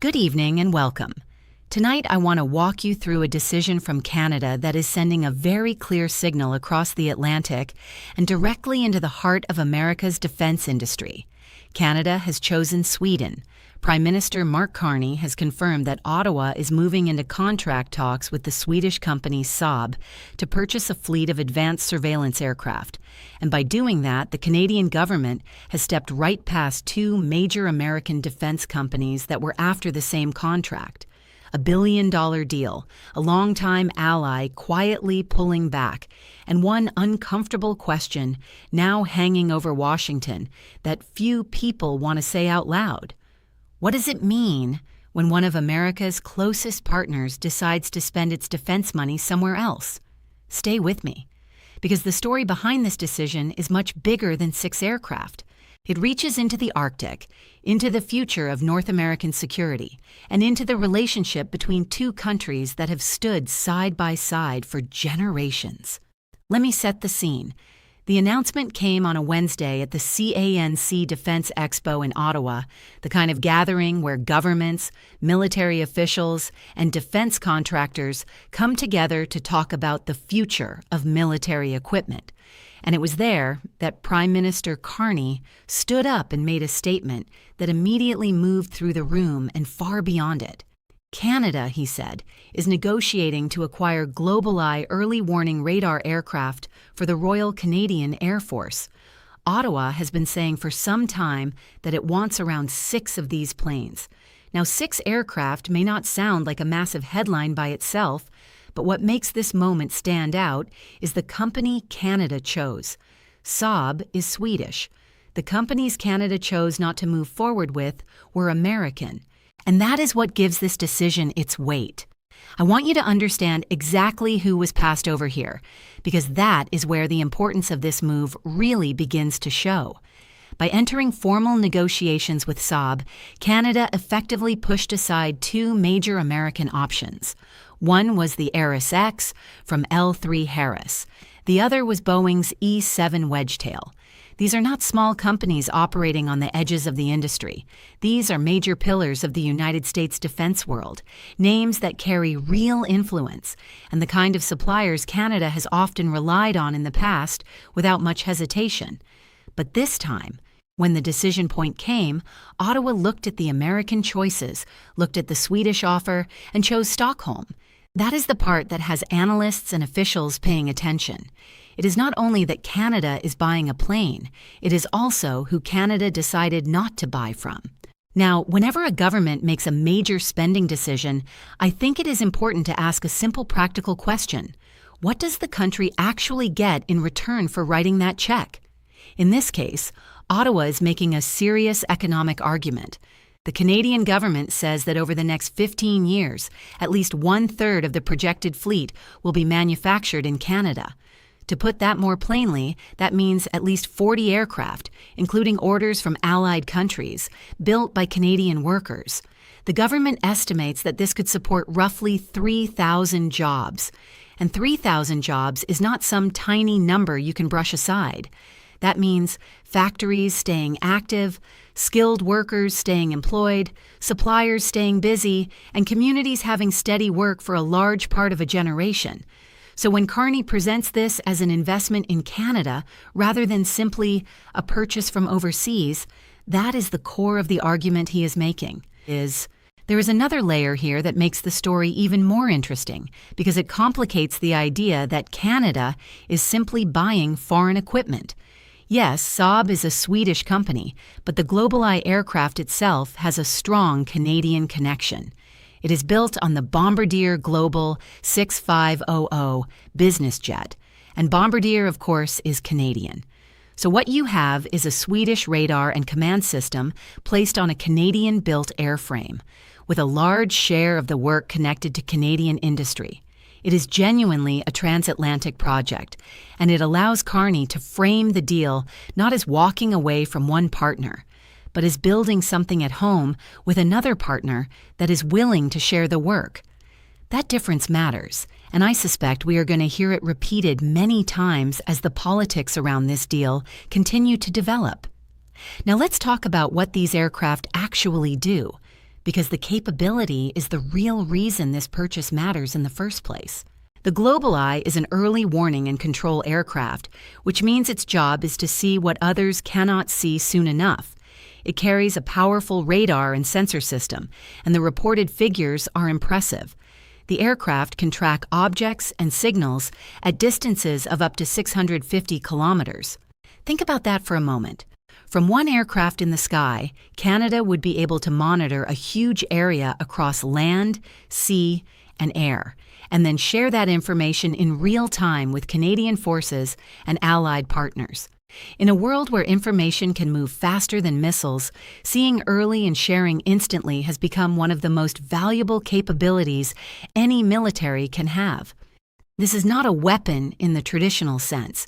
Good evening and welcome. Tonight I want to walk you through a decision from Canada that is sending a very clear signal across the Atlantic and directly into the heart of America's defense industry. Canada has chosen Sweden. Prime Minister Mark Carney has confirmed that Ottawa is moving into contract talks with the Swedish company SNUBS to purchase a fleet of advanced surveillance aircraft. And by doing that, the Canadian government has stepped right past two major American defense companies that were after the same contract. A billion-dollar deal, a longtime ally quietly pulling back, and one uncomfortable question now hanging over Washington that few people want to say out loud. What does it mean when one of America's closest partners decides to spend its defense money somewhere else? Stay with me, because the story behind this decision is much bigger than 6 aircraft. It reaches into the Arctic, into the future of North American security, and into the relationship between two countries that have stood side by side for generations. Let me set the scene. The announcement came on a Wednesday at the CANC Defense Expo in Ottawa, the kind of gathering where governments, military officials, and defense contractors come together to talk about the future of military equipment. And it was there that Prime Minister Carney stood up and made a statement that immediately moved through the room and far beyond it. Canada, he said, is negotiating to acquire GlobalEye early warning radar aircraft for the Royal Canadian Air Force. Ottawa has been saying for some time that it wants around 6 of these planes. Now, 6 aircraft may not sound like a massive headline by itself, but what makes this moment stand out is the company Canada chose. SNUBS is Swedish. The companies Canada chose not to move forward with were American. And that is what gives this decision its weight. I want you to understand exactly who was passed over here, because that is where the importance of this move really begins to show. By entering formal negotiations with SNUBS, Canada effectively pushed aside 2 major American options. One was the Aerospace from L3 Harris. The other was Boeing's E-7 Wedgetail. These are not small companies operating on the edges of the industry. These are major pillars of the United States defense world, names that carry real influence, and the kind of suppliers Canada has often relied on in the past without much hesitation. But this time, when the decision point came, Ottawa looked at the American choices, looked at the Swedish offer, and chose Stockholm. That is the part that has analysts and officials paying attention. It is not only that Canada is buying a plane, it is also who Canada decided not to buy from. Now, whenever a government makes a major spending decision, I think it is important to ask a simple practical question. What does the country actually get in return for writing that check? In this case, Ottawa is making a serious economic argument. The Canadian government says that over the next 15 years, at least 1/3 of the projected fleet will be manufactured in Canada. To put that more plainly, that means at least 40 aircraft, including orders from allied countries, built by Canadian workers. The government estimates that this could support roughly 3,000 jobs. And 3,000 jobs is not some tiny number you can brush aside. That means factories staying active, skilled workers staying employed, suppliers staying busy, and communities having steady work for a large part of a generation. So when Carney presents this as an investment in Canada rather than simply a purchase from overseas, that is the core of the argument he is making. There is another layer here that makes the story even more interesting because it complicates the idea that Canada is simply buying foreign equipment. Yes, SNUBS is a Swedish company, but the GlobalEye aircraft itself has a strong Canadian connection. It is built on the Bombardier Global 6500 business jet, and Bombardier, of course, is Canadian. So what you have is a Swedish radar and command system placed on a Canadian-built airframe, with a large share of the work connected to Canadian industry. It is genuinely a transatlantic project, and it allows Carney to frame the deal not as walking away from one partner, but as building something at home with another partner that is willing to share the work. That difference matters, and I suspect we are going to hear it repeated many times as the politics around this deal continue to develop. Now let's talk about what these aircraft actually do, because the capability is the real reason this purchase matters in the first place. The GlobalEye is an early warning and control aircraft, which means its job is to see what others cannot see soon enough. It carries a powerful radar and sensor system, and the reported figures are impressive. The aircraft can track objects and signals at distances of up to 650 kilometers. Think about that for a moment. From one aircraft in the sky, Canada would be able to monitor a huge area across land, sea, and air, and then share that information in real time with Canadian forces and allied partners. In a world where information can move faster than missiles, seeing early and sharing instantly has become one of the most valuable capabilities any military can have. This is not a weapon in the traditional sense.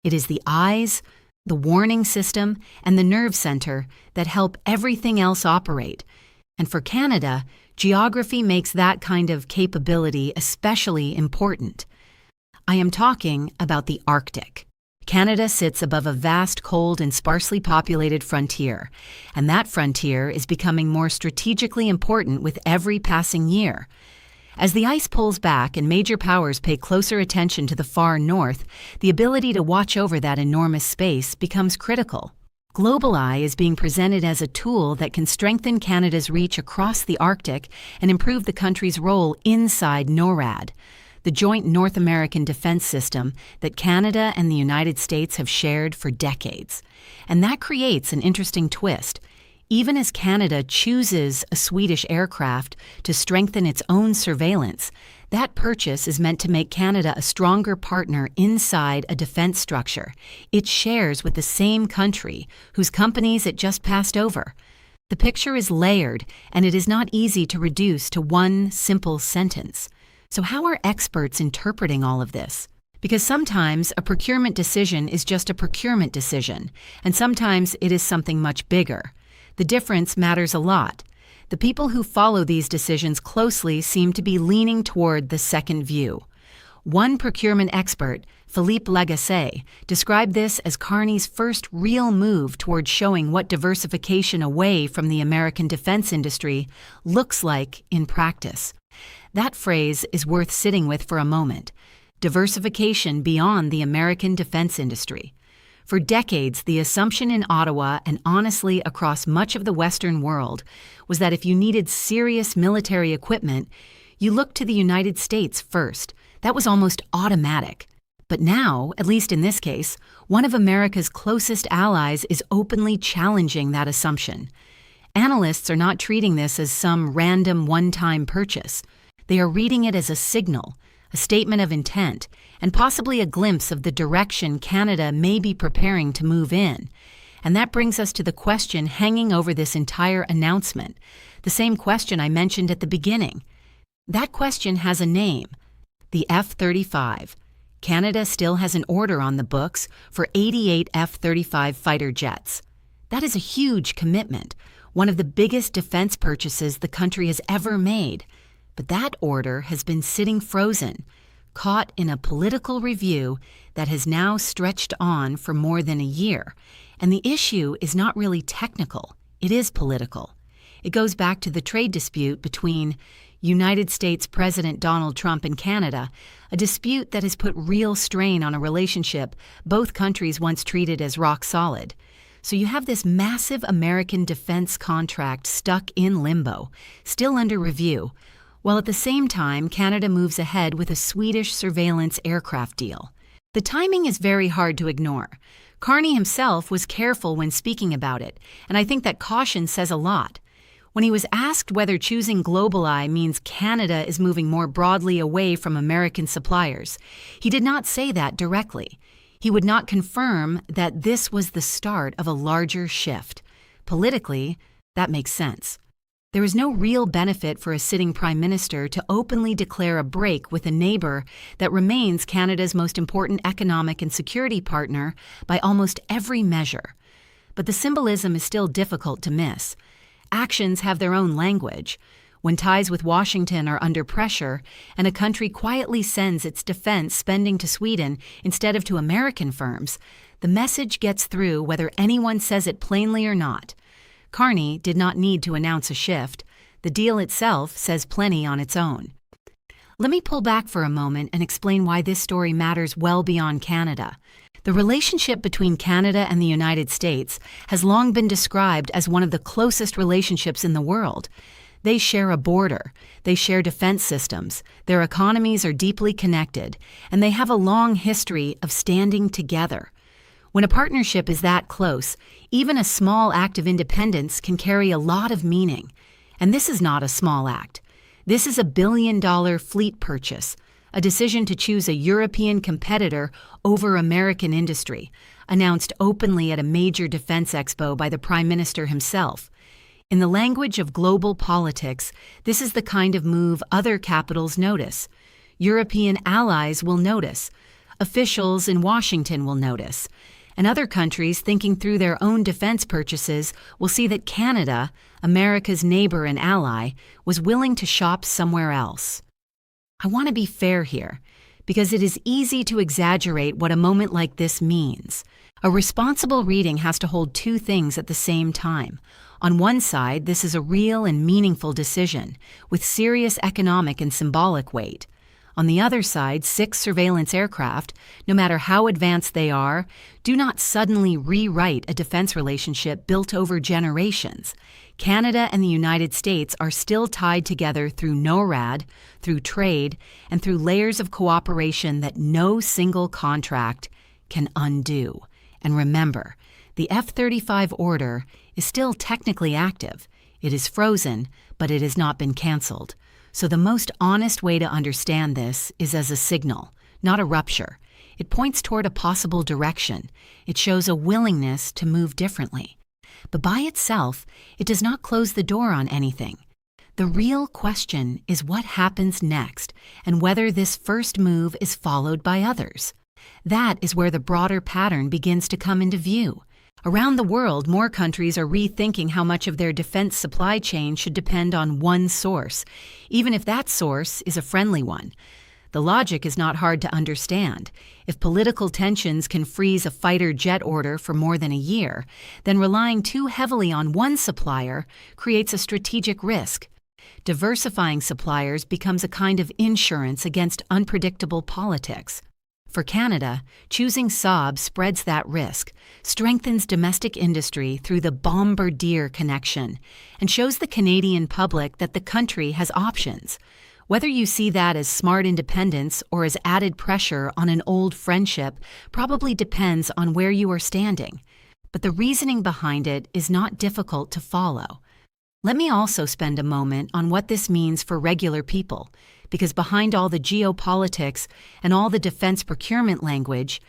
It is the eyes, the warning system, and the nerve center that help everything else operate. And for Canada, geography makes that kind of capability especially important. I am talking about the Arctic. Canada sits above a vast, cold, and sparsely populated frontier, and that frontier is becoming more strategically important with every passing year. As the ice pulls back and major powers pay closer attention to the far north, the ability to watch over that enormous space becomes critical. GlobalEye is being presented as a tool that can strengthen Canada's reach across the Arctic and improve the country's role inside NORAD, the joint North American defense system that Canada and the United States have shared for decades. And that creates an interesting twist. Even as Canada chooses a Swedish aircraft to strengthen its own surveillance, that purchase is meant to make Canada a stronger partner inside a defense structure it shares with the same country whose companies it just passed over. The picture is layered, and it is not easy to reduce to one simple sentence. So how are experts interpreting all of this? Because sometimes a procurement decision is just a procurement decision, and sometimes it is something much bigger. The difference matters a lot. The people who follow these decisions closely seem to be leaning toward the second view. One procurement expert, Philippe Lagacé, described this as Carney's first real move toward showing what diversification away from the American defense industry looks like in practice. That phrase is worth sitting with for a moment. Diversification beyond the American defense industry. For decades, the assumption in Ottawa and honestly across much of the Western world was that if you needed serious military equipment, you looked to the United States first. That was almost automatic. But now, at least in this case, one of America's closest allies is openly challenging that assumption. Analysts are not treating this as some random one-time purchase. They are reading it as a signal, a statement of intent, and possibly a glimpse of the direction Canada may be preparing to move in. And that brings us to the question hanging over this entire announcement, the same question I mentioned at the beginning. That question has a name, the F-35. Canada still has an order on the books for 88 F-35 fighter jets. That is a huge commitment, one of the biggest defense purchases the country has ever made. But that order has been sitting frozen, caught in a political review that has now stretched on for more than a year. And the issue is not really technical, it is political. It goes back to the trade dispute between United States President Donald Trump and Canada, a dispute that has put real strain on a relationship both countries once treated as rock solid. So you have this massive American defense contract stuck in limbo, still under review, while at the same time Canada moves ahead with a Swedish surveillance aircraft deal. The timing is very hard to ignore. Carney himself was careful when speaking about it, and I think that caution says a lot. When he was asked whether choosing GlobalEye means Canada is moving more broadly away from American suppliers, he did not say that directly. He would not confirm that this was the start of a larger shift. Politically, that makes sense. There is no real benefit for a sitting prime minister to openly declare a break with a neighbor that remains Canada's most important economic and security partner by almost every measure. But the symbolism is still difficult to miss. Actions have their own language. When ties with Washington are under pressure and a country quietly sends its defense spending to Sweden instead of to American firms, the message gets through whether anyone says it plainly or not. Carney did not need to announce a shift. The deal itself says plenty on its own. Let me pull back for a moment and explain why this story matters well beyond Canada. The relationship between Canada and the United States has long been described as one of the closest relationships in the world. They share a border, they share defense systems, their economies are deeply connected, and they have a long history of standing together. When a partnership is that close, even a small act of independence can carry a lot of meaning. And this is not a small act. This is a billion-dollar fleet purchase, a decision to choose a European competitor over American industry, announced openly at a major defense expo by the Prime Minister himself. In the language of global politics, this is the kind of move other capitals notice. European allies will notice. Officials in Washington will notice. And other countries thinking through their own defense purchases will see that Canada, America's neighbor and ally, was willing to shop somewhere else. I want to be fair here, because it is easy to exaggerate what a moment like this means. A responsible reading has to hold two things at the same time. On one side, this is a real and meaningful decision, with serious economic and symbolic weight. On the other side, 6 surveillance aircraft, no matter how advanced they are, do not suddenly rewrite a defense relationship built over generations. Canada and the United States are still tied together through NORAD, through trade, and through layers of cooperation that no single contract can undo. And remember, the F-35 order is still technically active. It is frozen, but it has not been canceled. So the most honest way to understand this is as a signal, not a rupture. It points toward a possible direction. It shows a willingness to move differently. But by itself, it does not close the door on anything. The real question is what happens next and whether this first move is followed by others. That is where the broader pattern begins to come into view. Around the world, more countries are rethinking how much of their defense supply chain should depend on one source, even if that source is a friendly one. The logic is not hard to understand. If political tensions can freeze a fighter jet order for more than a year, then relying too heavily on one supplier creates a strategic risk. Diversifying suppliers becomes a kind of insurance against unpredictable politics. For Canada, choosing SNUBS spreads that risk, strengthens domestic industry through the Bombardier connection, and shows the Canadian public that the country has options. Whether you see that as smart independence or as added pressure on an old friendship probably depends on where you are standing. But the reasoning behind it is not difficult to follow. Let me also spend a moment on what this means for regular people, because behind all the geopolitics and all the defense procurement language,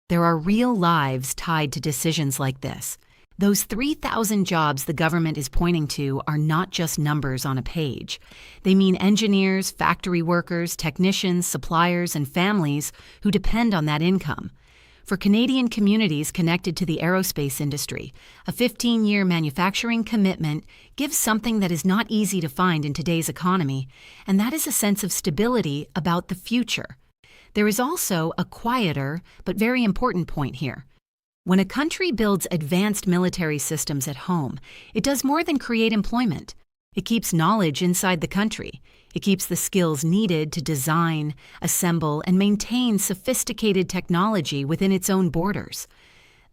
there are real lives tied to decisions like this. Those 3,000 jobs the government is pointing to are not just numbers on a page. They mean engineers, factory workers, technicians, suppliers, and families who depend on that income. For Canadian communities connected to the aerospace industry, a 15-year manufacturing commitment gives something that is not easy to find in today's economy, and that is a sense of stability about the future. There is also a quieter but very important point here. When a country builds advanced military systems at home, it does more than create employment. It keeps knowledge inside the country. It keeps the skills needed to design, assemble, and maintain sophisticated technology within its own borders.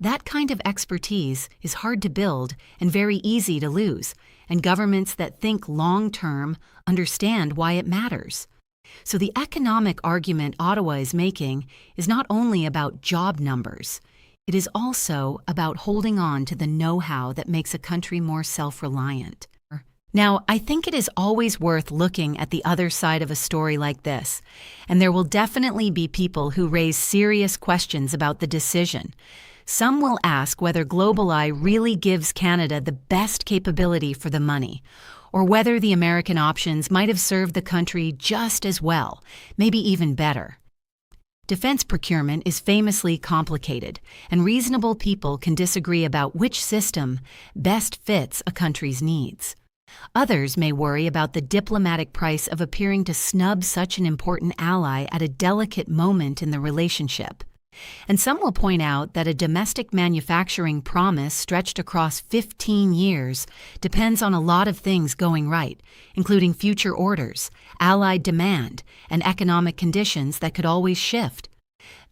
That kind of expertise is hard to build and very easy to lose, and governments that think long-term understand why it matters. So the economic argument Ottawa is making is not only about job numbers. It is also about holding on to the know-how that makes a country more self-reliant. Now, I think it is always worth looking at the other side of a story like this, and there will definitely be people who raise serious questions about the decision. Some will ask whether GlobalEye really gives Canada the best capability for the money, or whether the American options might have served the country just as well, maybe even better. Defense procurement is famously complicated, and reasonable people can disagree about which system best fits a country's needs. Others may worry about the diplomatic price of appearing to snub such an important ally at a delicate moment in the relationship. And some will point out that a domestic manufacturing promise stretched across 15 years depends on a lot of things going right, including future orders, allied demand, and economic conditions that could always shift.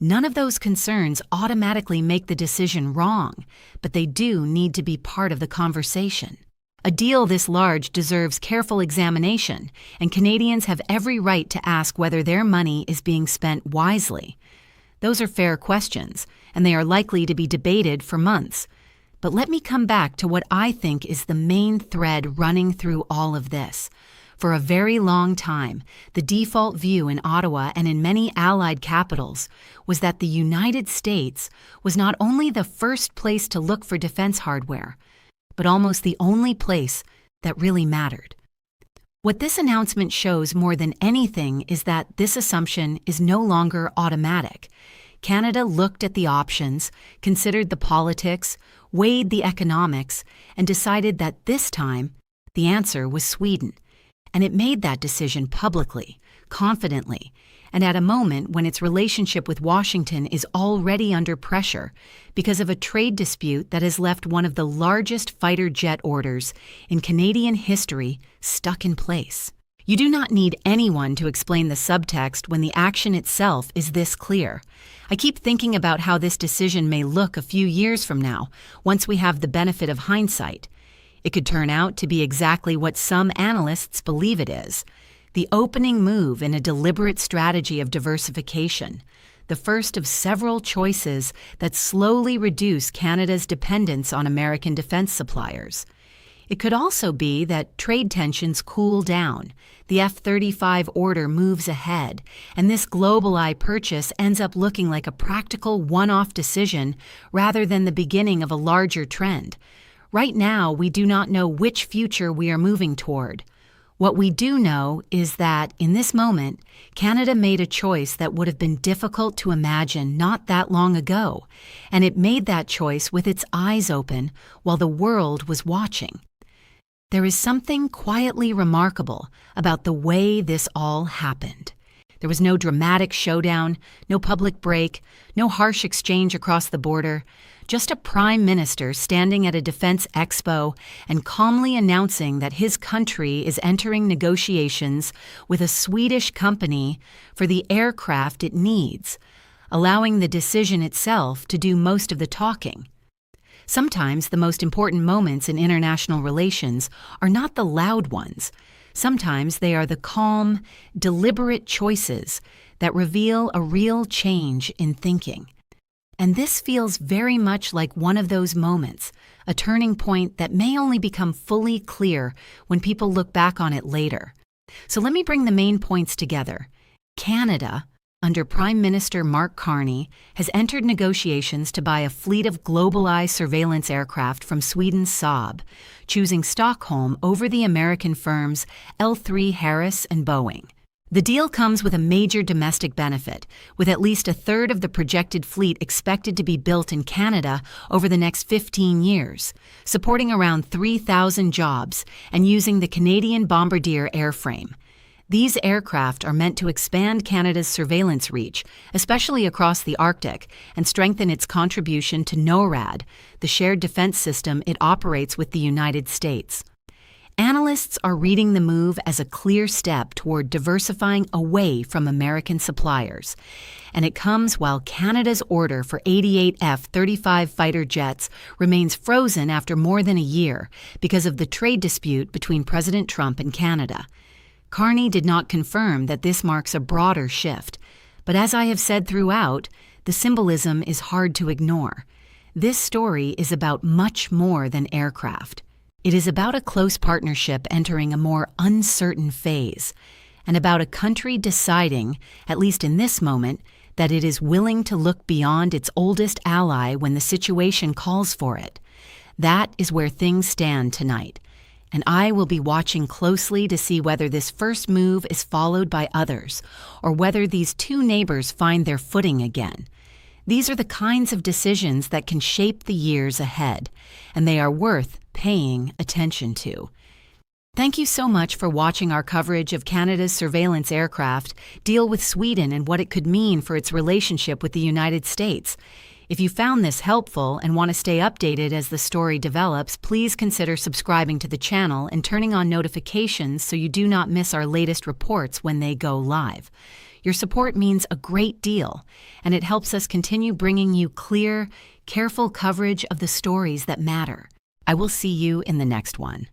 None of those concerns automatically make the decision wrong, but they do need to be part of the conversation. A deal this large deserves careful examination, and Canadians have every right to ask whether their money is being spent wisely. Those are fair questions, and they are likely to be debated for months. But let me come back to what I think is the main thread running through all of this. For a very long time, the default view in Ottawa and in many allied capitals was that the United States was not only the first place to look for defense hardware, but almost the only place that really mattered. What this announcement shows more than anything is that this assumption is no longer automatic. Canada looked at the options, considered the politics, weighed the economics, and decided that this time the answer was Sweden. And it made that decision publicly, confidently, and at a moment when its relationship with Washington is already under pressure because of a trade dispute that has left one of the largest fighter jet orders in Canadian history stuck in place. You do not need anyone to explain the subtext when the action itself is this clear. I keep thinking about how this decision may look a few years from now, once we have the benefit of hindsight. It could turn out to be exactly what some analysts believe it is: the opening move in a deliberate strategy of diversification, the first of several choices that slowly reduce Canada's dependence on American defense suppliers. It could also be that trade tensions cool down, the F-35 order moves ahead, and this GlobalEye purchase ends up looking like a practical one-off decision rather than the beginning of a larger trend. Right now, we do not know which future we are moving toward. What we do know is that, in this moment, Canada made a choice that would have been difficult to imagine not that long ago, and it made that choice with its eyes open while the world was watching. There is something quietly remarkable about the way this all happened. There was no dramatic showdown, no public break, no harsh exchange across the border, just a prime minister standing at a defense expo and calmly announcing that his country is entering negotiations with a Swedish company for the aircraft it needs, allowing the decision itself to do most of the talking. Sometimes the most important moments in international relations are not the loud ones. Sometimes they are the calm, deliberate choices that reveal a real change in thinking. And this feels very much like one of those moments, a turning point that may only become fully clear when people look back on it later. So let me bring the main points together. Canada, under Prime Minister Mark Carney, has entered negotiations to buy a fleet of GlobalEye surveillance aircraft from Sweden's Saab, choosing Stockholm over the American firms L3 Harris and Boeing. The deal comes with a major domestic benefit, with at least a third of the projected fleet expected to be built in Canada over the next 15 years, supporting around 3,000 jobs and using the Canadian Bombardier airframe. These aircraft are meant to expand Canada's surveillance reach, especially across the Arctic, and strengthen its contribution to NORAD, the shared defense system it operates with the United States. Analysts are reading the move as a clear step toward diversifying away from American suppliers, and it comes while Canada's order for 88 F-35 fighter jets remains frozen after more than a year because of the trade dispute between President Trump and Canada. Carney did not confirm that this marks a broader shift, but as I have said throughout, the symbolism is hard to ignore. This story is about much more than aircraft. It is about a close partnership entering a more uncertain phase, and about a country deciding, at least in this moment, that it is willing to look beyond its oldest ally when the situation calls for it. That is where things stand tonight, and I will be watching closely to see whether this first move is followed by others, or whether these two neighbors find their footing again. These are the kinds of decisions that can shape the years ahead, and they are worth paying attention to. Thank you so much for watching our coverage of Canada's surveillance aircraft deal with Sweden and what it could mean for its relationship with the United States. If you found this helpful and want to stay updated as the story develops, please consider subscribing to the channel and turning on notifications so you do not miss our latest reports when they go live. Your support means a great deal, and it helps us continue bringing you clear, careful coverage of the stories that matter. I will see you in the next one.